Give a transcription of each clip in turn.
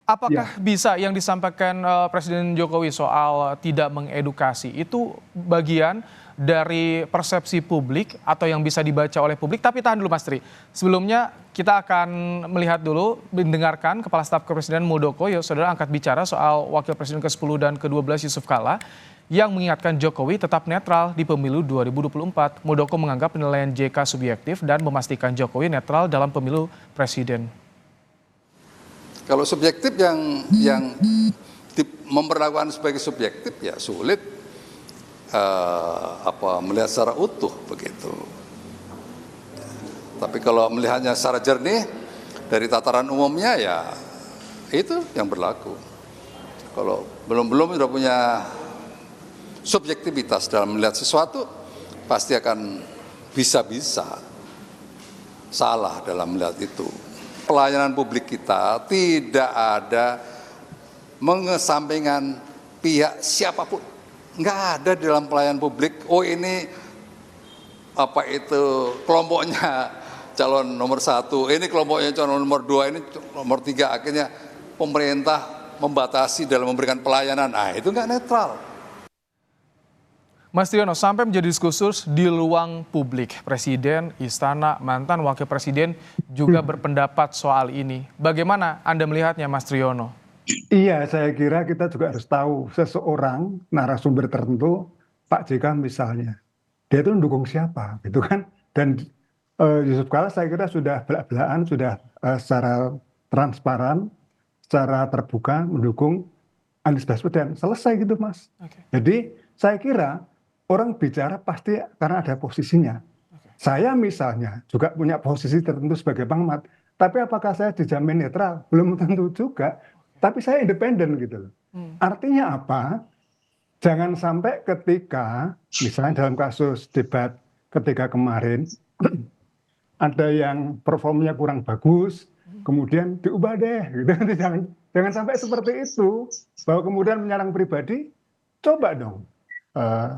Apakah Ya, bisa yang disampaikan Presiden Jokowi soal tidak mengedukasi itu bagian dari persepsi publik atau yang bisa dibaca oleh publik? Tapi tahan dulu Mas Tri. Sebelumnya kita akan melihat dulu, mendengarkan Kepala Staf Kepresidenan Muldoko, ya saudara angkat bicara soal Wakil Presiden ke-10 dan ke-12 Yusuf Kala yang mengingatkan Jokowi tetap netral di pemilu 2024. Muldoko menganggap penilaian JK subjektif dan memastikan Jokowi netral dalam pemilu presiden. Kalau subjektif yang memperlakukan sebagai subjektif ya sulit melihat secara utuh begitu. Tapi kalau melihatnya secara jernih dari tataran umumnya ya itu yang berlaku. Kalau belum sudah punya subjektivitas dalam melihat sesuatu pasti akan bisa-bisa salah dalam melihat itu. Pelayanan publik kita tidak ada mengesampingkan pihak siapapun. Nggak ada di dalam pelayanan publik, oh ini kelompoknya calon nomor 1, ini kelompoknya calon nomor 2, ini nomor 3. Akhirnya pemerintah membatasi dalam memberikan pelayanan. Nah itu nggak netral. Mas Triono, sampai menjadi diskursus di ruang publik, Presiden, Istana, mantan Wakil Presiden juga berpendapat soal ini. Bagaimana Anda melihatnya, Mas Triono? iya, saya kira kita juga harus tahu seseorang narasumber tertentu, Pak JK misalnya, dia itu mendukung siapa, gitu kan? Dan Yusuf Kala saya kira sudah belak-belakan, sudah secara transparan, secara terbuka mendukung Anies Baswedan. Selesai gitu, Mas. Oke. Jadi saya kira orang bicara pasti karena ada posisinya. Saya misalnya juga punya posisi tertentu sebagai pengamat, tapi apakah saya dijamin netral? Belum tentu juga. Tapi saya independen gitu loh. Artinya apa? Jangan sampai ketika, misalnya dalam kasus debat ketika kemarin, ada yang performnya kurang bagus, kemudian diubah deh, gitu. Jangan sampai seperti itu, bahwa kemudian menyerang pribadi, coba dong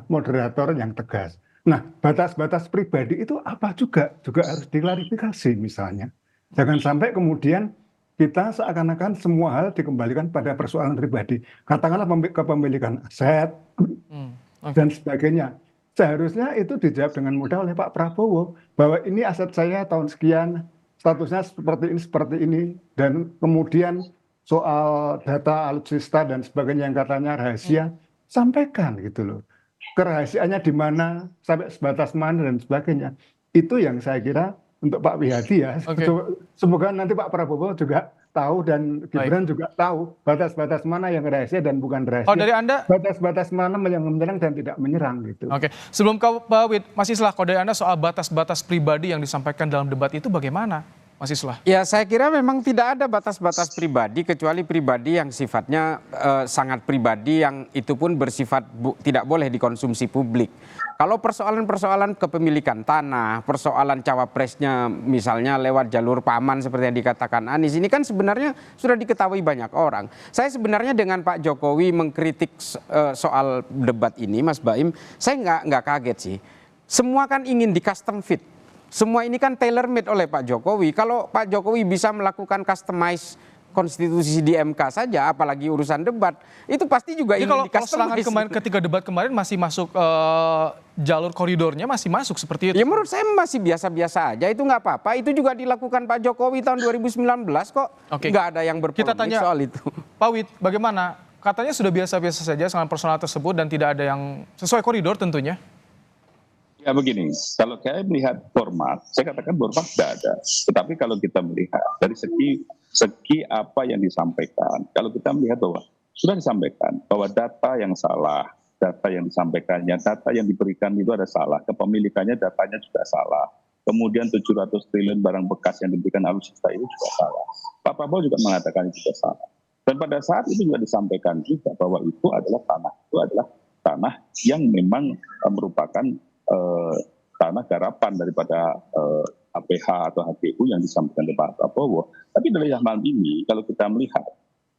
moderator yang tegas. Nah, batas-batas pribadi itu apa juga harus diklarifikasi misalnya. Jangan sampai kemudian kita seakan-akan semua hal dikembalikan pada persoalan pribadi. Katakanlah kepemilikan aset dan Oke. sebagainya. Seharusnya itu dijawab dengan mudah oleh Pak Prabowo bahwa ini aset saya tahun sekian, statusnya seperti ini, dan kemudian soal data alutsista dan sebagainya yang katanya rahasia, sampaikan gitu loh. Kerahasiaannya di mana, sampai sebatas mana dan sebagainya. Itu yang saya kira untuk Pak Wihadi ya. Oke. Semoga nanti Pak Prabowo juga tahu dan Baik. Gibran juga tahu batas-batas mana yang rahasia dan bukan Oh, rahasia. dari Anda, Batas-batas mana yang menyerang dan tidak menyerang gitu. oke. Sebelum Pak Wid, Mas Islah, kalau dari Anda soal batas-batas pribadi yang disampaikan dalam debat itu bagaimana, Mas Islah? Ya, saya kira memang tidak ada batas-batas pribadi kecuali pribadi yang sifatnya sangat pribadi, yang itu pun bersifat tidak boleh dikonsumsi publik. Kalau persoalan-persoalan kepemilikan tanah, persoalan cawapresnya misalnya lewat jalur paman seperti yang dikatakan Anies, ini kan sebenarnya sudah diketahui banyak orang. Saya sebenarnya dengan Pak Jokowi mengkritik soal debat ini, Mas Baim, saya nggak kaget sih. Semua kan ingin di custom fit. Semua ini kan tailor made oleh Pak Jokowi. Kalau Pak Jokowi bisa melakukan customize konstitusi di MK saja, apalagi urusan debat, itu pasti juga Jadi ingin kalau di customize. serangan kemarin ketika debat kemarin masih masuk jalur koridornya masih masuk seperti itu. Ya menurut saya masih biasa-biasa aja, itu nggak apa-apa. Itu juga dilakukan Pak Jokowi tahun 2019 kok. Oke. Nggak ada yang Kita berpolemik tanya soal itu. Pak Wid, bagaimana? Katanya sudah biasa-biasa saja dengan personal tersebut dan tidak ada yang sesuai koridor tentunya. Ya begini, kalau saya melihat format, saya katakan format tidak ada. Tetapi kalau kita melihat dari segi apa yang disampaikan, kalau kita melihat bahwa sudah disampaikan bahwa data yang salah, data yang disampaikannya, data yang diberikan itu ada salah, kepemilikannya datanya juga salah. Kemudian 700 triliun barang bekas yang diberikan alutsista itu juga salah. Pak Prabowo juga mengatakan itu juga salah. Dan pada saat itu juga disampaikan juga bahwa itu adalah tanah yang memang merupakan tanah garapan daripada APH atau HTU yang disampaikan oleh Pak Prabowo. Tapi dari zaman ini kalau kita melihat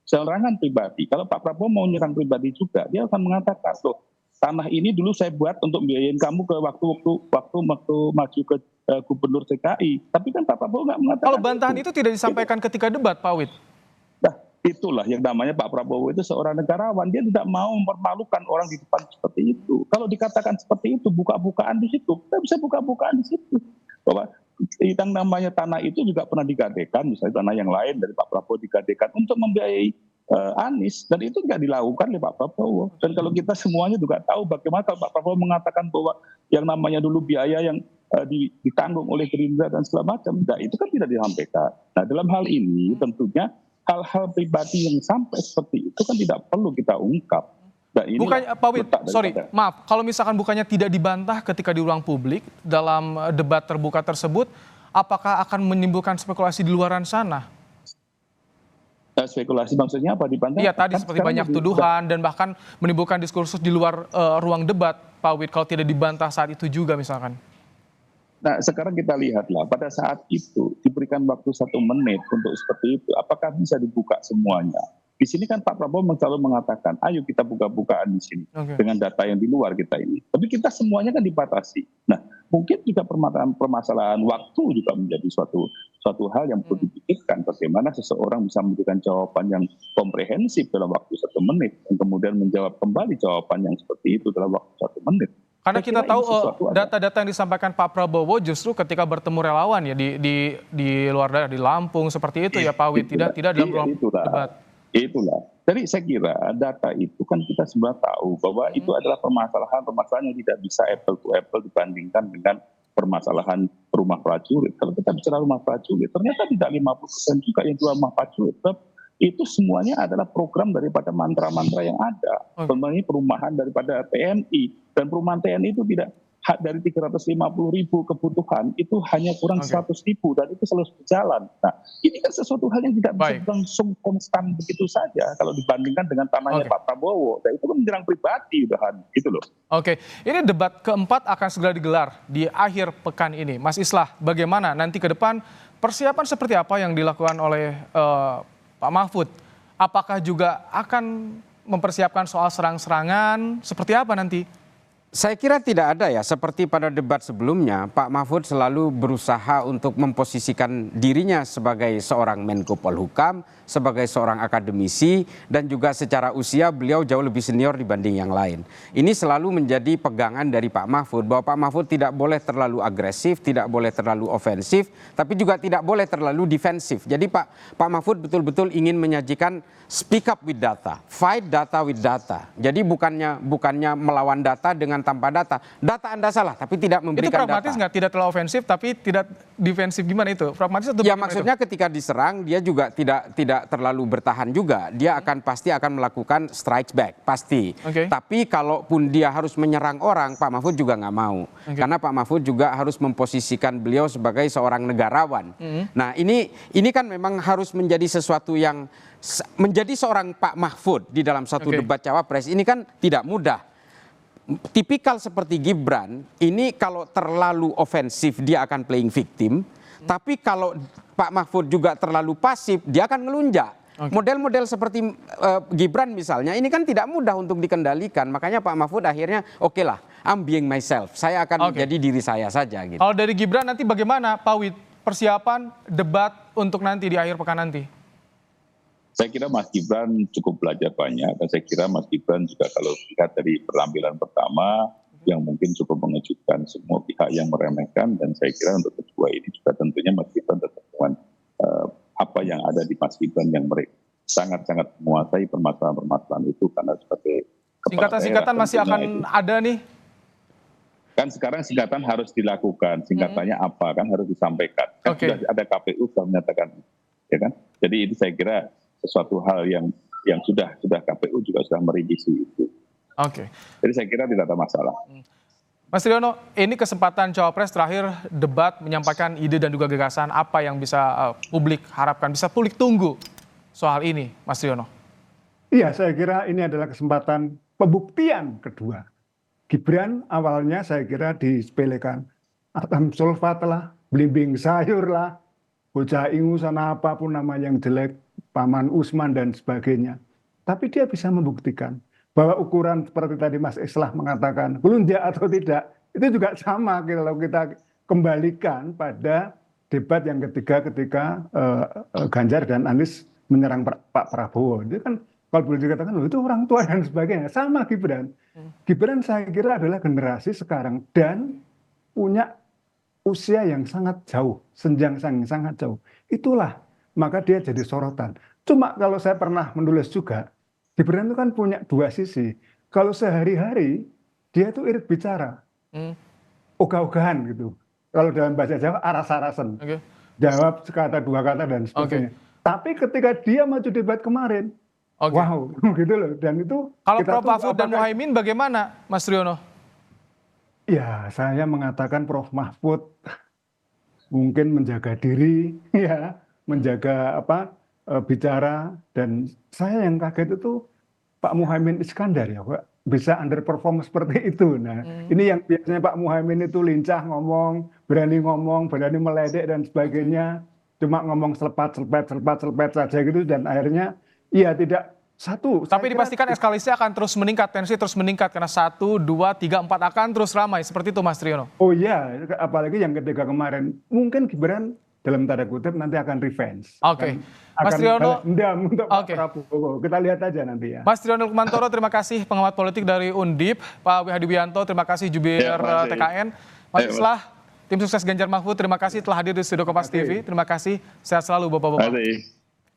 serangan pribadi, kalau Pak Prabowo mau nyerang pribadi juga, dia akan mengatakan, loh tanah ini dulu saya buat untuk biayain kamu ke waktu maju ke gubernur DKI. Tapi kan Pak Prabowo nggak mengatakan. Kalau bantahan itu tidak disampaikan ketika debat, Pak Wid. Nah, itulah yang namanya Pak Prabowo itu seorang negarawan. Dia tidak mau mempermalukan orang di depan seperti itu. Kalau dikatakan seperti itu, buka-bukaan di situ, kita bisa buka-bukaan di situ. Bahwa yang namanya tanah itu juga pernah digadekan, misalnya tanah yang lain dari Pak Prabowo digadekan untuk membiayai Anies, dan itu tidak dilakukan oleh Pak Prabowo. Dan kalau kita semuanya juga tahu bagaimana kalau Pak Prabowo mengatakan bahwa yang namanya dulu biaya yang ditanggung oleh Gerindra dan segala macam, nah itu kan tidak disampaikan. Nah dalam hal ini tentunya hal-hal pribadi yang sampai seperti itu kan tidak perlu kita ungkap. Nah, Bukannya, Pak Wid, sorry, maaf, kalau misalkan bukannya tidak dibantah ketika di ruang publik dalam debat terbuka tersebut, apakah akan menimbulkan spekulasi di luaran sana? Spekulasi maksudnya apa dibantah? Iya, tadi seperti banyak tuduhan dan bahkan menimbulkan diskursus di luar ruang debat, Pak Wid, kalau tidak dibantah saat itu juga misalkan. Nah sekarang kita lihatlah pada saat itu diberikan waktu 1 menit untuk seperti itu, apakah bisa dibuka semuanya? Di sini kan Pak Prabowo selalu mengatakan, ayo kita buka-bukaan di sini dengan data yang di luar kita ini. Tapi kita semuanya kan dibatasi. Nah mungkin juga permasalahan waktu juga menjadi suatu hal yang perlu dipikirkan. Bagaimana seseorang bisa memberikan jawaban yang komprehensif dalam waktu 1 menit dan kemudian menjawab kembali jawaban yang seperti itu dalam waktu 1 menit. Karena kita tahu data-data yang disampaikan Pak Prabowo justru ketika bertemu relawan ya di luar daerah, di Lampung seperti itu ya Pak Wid, tidak dalam ruang debat. Itulah. Jadi saya kira data itu kan kita semua tahu bahwa itu adalah permasalahan yang tidak bisa apple to apple dibandingkan dengan permasalahan rumah prajurit. Kalau kita bicara rumah prajurit, ternyata tidak 50% juga yang jual rumah prajurit. Itu semuanya adalah program daripada mantra-mantra yang ada. Sebenarnya perumahan daripada TNI. Dan perumahan TNI itu tidak dari 350.000 kebutuhan, itu hanya kurang 100.000 dan itu selalu berjalan. Nah ini kan sesuatu hal yang tidak bisa langsung konstan begitu saja kalau dibandingkan dengan tanahnya Pak Prabowo. Dan itu kan menyerang pribadi udahan, gitu loh. Oke, ini debat keempat akan segera digelar di akhir pekan ini. Mas Islah, bagaimana nanti ke depan persiapan seperti apa yang dilakukan oleh Pak Mahfud? Apakah juga akan mempersiapkan soal serang-serangan? Seperti apa nanti? Saya kira tidak ada ya, seperti pada debat sebelumnya, Pak Mahfud selalu berusaha untuk memposisikan dirinya sebagai seorang Menko Polhukam, sebagai seorang akademisi, dan juga secara usia beliau jauh lebih senior dibanding yang lain. Ini selalu menjadi pegangan dari Pak Mahfud, bahwa Pak Mahfud tidak boleh terlalu agresif, tidak boleh terlalu ofensif, tapi juga tidak boleh terlalu defensif. Jadi Pak Mahfud betul-betul ingin menyajikan speak up with data, fight data with data. Jadi bukannya melawan data dengan tanpa data. Data Anda salah, tapi tidak memberikan data. Itu pragmatis nggak? Tidak terlalu ofensif, tapi tidak defensif, gimana itu? Pragmatis atau ya maksudnya itu? Ketika diserang, dia juga tidak terlalu bertahan juga. Dia pasti akan melakukan strike back, pasti. Tapi kalaupun dia harus menyerang orang, Pak Mahfud juga nggak mau. Karena Pak Mahfud juga harus memposisikan beliau sebagai seorang negarawan. Nah ini kan memang harus menjadi sesuatu yang menjadi seorang Pak Mahfud di dalam satu debat cawapres ini kan tidak mudah. Tipikal seperti Gibran, ini kalau terlalu ofensif dia akan playing victim, tapi kalau Pak Mahfud juga terlalu pasif dia akan ngelunjak. Model-model seperti Gibran misalnya, ini kan tidak mudah untuk dikendalikan, makanya Pak Mahfud akhirnya oke lah, I'm being myself, saya akan menjadi diri saya saja. Gitu. Kalau dari Gibran nanti bagaimana Pak Wid, persiapan debat untuk nanti di akhir pekan nanti? Saya kira Mas Gibran cukup belajar banyak, dan saya kira Mas Gibran juga kalau lihat dari penampilan pertama yang mungkin cukup mengejutkan semua pihak yang meremehkan, dan saya kira untuk kedua ini juga tentunya Mas Gibran tetap dengan apa yang ada di Mas Gibran yang mereka sangat-sangat menguasai permasalahan-permasalahan itu, karena sebagai singkatan-singkatan masih akan itu ada nih. Kan sekarang singkatan harus dilakukan, singkatannya apa kan harus disampaikan. Kan sudah ada KPU sudah menyatakan, ya kan? Jadi itu saya kira sesuatu hal yang sudah KPU juga sudah merevisi itu. Jadi saya kira tidak ada masalah. Mas Triyono, ini kesempatan Cawapres terakhir debat menyampaikan ide dan juga gagasan apa yang bisa publik harapkan, bisa publik tunggu soal ini, Mas Triyono. Iya, saya kira ini adalah kesempatan pembuktian kedua. Gibran awalnya saya kira disepelekan, atam sulfat lah, belimbing sayur lah, bocah ingusan apapun nama yang jelek, Paman Usman dan sebagainya. Tapi dia bisa membuktikan bahwa ukuran seperti tadi Mas Islah mengatakan melunjak atau tidak, itu juga sama kalau kita kembalikan pada debat yang ketiga ketika Ganjar dan Anies menyerang Pak Prabowo. Itu kan kalau boleh dikatakan loh, itu orang tua dan sebagainya. Sama Gibran. Gibran saya kira adalah generasi sekarang dan punya usia yang sangat jauh, senjang yang sangat jauh. Itulah maka dia jadi sorotan. Cuma kalau saya pernah menulis juga, Gibran itu kan punya dua sisi. Kalau sehari-hari dia itu irit bicara, ogah-ogahan gitu. Kalau dalam bahasa Jawa aras-arasan, jawab sekata dua kata dan sebagainya. Tapi ketika dia maju debat kemarin, wow, gitu loh. Dan itu kalau kita Prof Mahfud dan Muhaimin bagaimana, Mas Triono? Ya, saya mengatakan Prof Mahfud mungkin menjaga diri, ya, menjaga bicara, dan saya yang kaget itu Pak Muhaimin Iskandar ya, Pak, bisa underperform seperti itu. Nah, ini yang biasanya Pak Muhaimin itu lincah ngomong, berani meledek dan sebagainya, cuma ngomong selepat saja gitu, dan akhirnya ya tidak satu. Tapi dipastikan eskalasi akan terus meningkat, tensi terus meningkat karena 1, 2, 3, 4 akan terus ramai seperti itu, Mas Triono. Oh iya, apalagi yang ketika kemarin mungkin Gibran dalam tanda kutip nanti akan revenge. Oke. Mas Triono, dendam untuk Pak Prabowo. Kita lihat aja nanti ya. Mas Triono Lukmantoro, terima kasih, pengamat politik dari Undip. Pak Wi Hadi Wijanto, terima kasih, jubir TKN. Mas Islah, tim sukses Ganjar Mahfud, terima kasih telah hadir di Studio Kompas TV. Terima kasih, sehat selalu Bapak-Bapak.